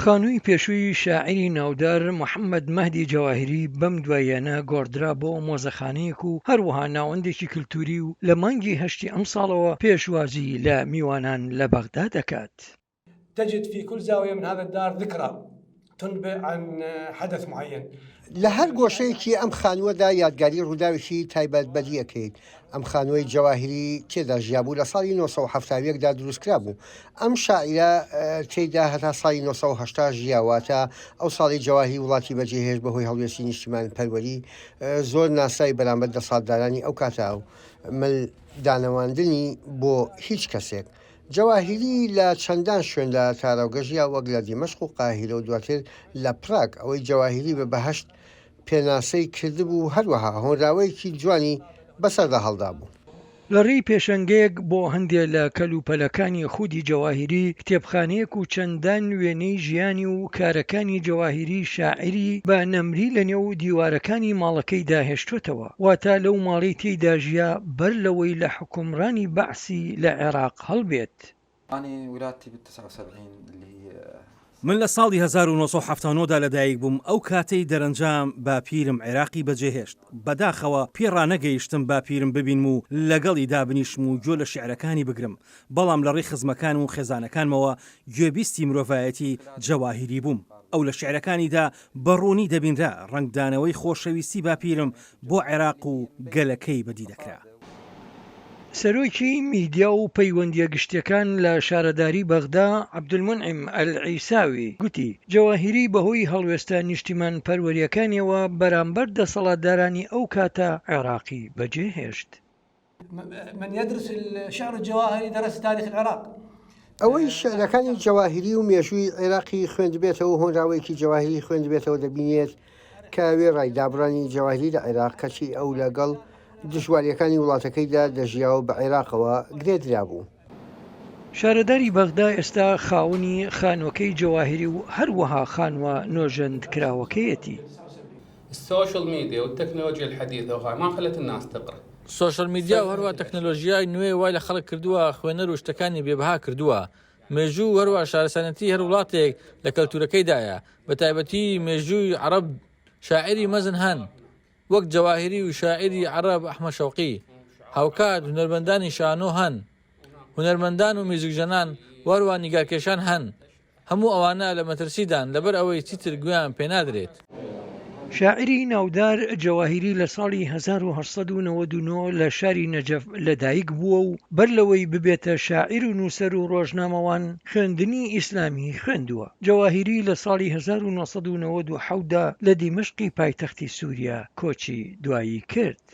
خانووی پێشووی شاعری ناودار محەممەد مەهدی جەواهیری بەم دواییانە گۆڕدرا بۆ مۆزەخانەیەک و هەروەها ناوەندێکی کللتوری و لە مانگی هەشتی ئەم ساڵەوە پێشوازی لە میوانان لە بەغدا دەکات. تجد في كل زاوية من هذا الدار ذكرى تنبئ عن حدث معين. لە هەر گۆشەیەکی ئەم خانووەدا یادگاری ڕووداوێکی تایبەت بەدیەکەیت. ئەم خانووی جەواهیری تێدا ژیابوو لە ساڵی 1970دا دروستکرا بوو. ئەم شاعرە تێیدا هەتا ساڵی 1970 ژیاواتە ئەو ساڵی جەواهیری وڵاتی بەجێهێش بەهۆی هەڵوێستی نیشتیمان پەروەری زۆر ناسای بەرامبەر دەسەڵاتدارانی ئەو کاتا و دانەواندنی بۆ هیچ کەسێک. جەواهیری لە چەندان شوێن لە تاراوگەژیا وەک لە دیمەشق و قاهیرە و دواتر لە پراگ ئەوەی جەواهیری بە بەهەشت پێناسەی کردبوو هەروەها هۆنراوەیەکی جوانی بەسەردا هەڵدا بوو. لە ڕێی پێشەنگەیەک بۆ هەندێک لە کەلوپەلەکانی خودی جەواهیری کتێبخانەیەک و چەندان وێنەی ژیانی و کارەکانی جەواهیری شاعری بە نەمری لە نێو دیوارەکانی ماڵەکەی داهێشتوێتەوە واتە لەو ماڵی تێیدا ژیا بەر لەوەی لە حکومڕانی بەعسی لە عێراق هەڵبێت. من لە ساڵی 1970دا لەدایک بووم. ئەو کاتەی دەرەنجام باپیرم عێراقی بەجێهێشت. بەداخەوە پێڕانەگەیشتم باپیرم ببین و لەگەڵی دابنیشم و گوێ لە شیعرەکانی بگرم. بەڵام لە ڕێی خزمەکان و خێزانەکانمەوە گوێبیستی مرۆڤایەتی جەواهیری بووم. ئەو لە شیعرەکانیدا بەڕوونی دەبینرا ڕنگدانەوەی خۆشەویستی باپیرم بۆ عێراق و گەلەکەی بەدی دەکرا. سەرۆکی میدیا و پەیوەندیە گشتیەکان لە شارەداری بەغدا عەبدولمونعیم ئەلعیساوی گوتی جەواهیری بەهۆی هەڵوێستە نیشتیمان پەروەریەکانیەوە بەرامبەر دەسەڵاتدارانی ئەو کاتە عێراقی بەجێهێشت. من يدرس الشعر الجواهري درس تاريخ العراق. ئەوەی شعرەکانی جەواهیری و مێژووی عێراقی خوێندبێتەوە هۆنراوەیەکی جەواهیری خوێندبێتەوە دەبینێت کە وێ ڕایدابڕانی جەواهیری لە عێراق کەچی ئەو لەگەڵ دژواریەکانی وڵاتەکەیدا دەژیا و بە عێراقەوە گرێدرا بوو. شارەداری بەغدا ئێستا خاوەنی خانووەکەی جەواهیری و هەروەها خانووە نۆژەندکراوەکەیەتی. السوشيال ميديا والتكنولوجيا الحديثة وهاي ما خلت الناس تقرأ. سوشال میدیا و هەروە تەکنۆلۆژیای نوێ وای لە خەڵک کردووە خوێنەر و شتەکانی بێبها کردووە. مێژوو هەروە شارەسەنەتی هەر وڵاتێک لە کەلتورەکەیدایە بە تایبەتی مێژووی عەرەب شاعری مەزن هەن وەک جەواهیری و شاعری عەرەب ئەحمەد شەوقی. هاوکات هونەرمەندانی شانۆ هەن، هونەرمەندان و میزیکژەنان وەروە نیگارکێشان هەن. هەموو ئەوانە لە مەترسیدان لەبەر ئەوەی چیتر گویان پێنادرێت. شاعری ناودار جەواهیری لە ساڵی 1999 لە شاری نەجەف لەدایک بووە و بەر لەوەی ببێتە شاعیر و نووسەر و ڕۆژنامەوان خوێندنی ئیسلامی خوێندووە. جەواهیری لە ساڵی 1997دا لە دیمەشقی پایتەختی سووریا کۆچی دوایی کرد.